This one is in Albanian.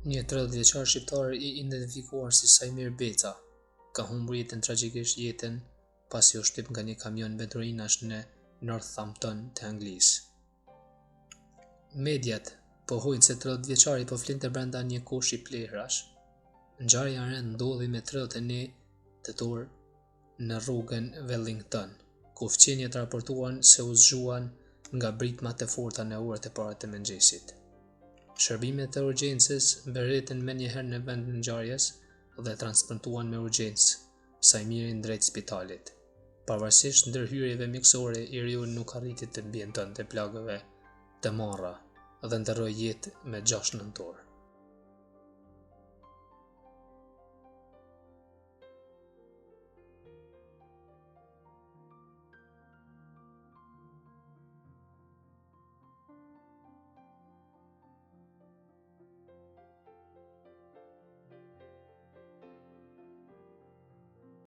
Një 30 vjeçar shqiptar I identifikuar si Sajmir Beca ka humbur jetën tragjikisht pasi u shtyp nga një kamion veturinash në Northampton të Anglisë. Mediat pohojnë se 30 vjeçari po flinte brenda një koshi plehrash. Ngjarja e rënd ndodhi me 31 tetor në rrugën Wellington, ku fqinjet raportuan se u zgjuan nga britmat e forta në orët e para të mëngjesit. Shërbimet e urgjencës mbërritën menjëherë në vend të ngjarjes dhe transportuan me urgjencë Sajmirin drejt spitalit. Pavarësisht ndërhyrjeve mjekësore, I riu nuk arriti të mbijetonte plagëve të marra dhe ndërroi jetë me 6 nëntor.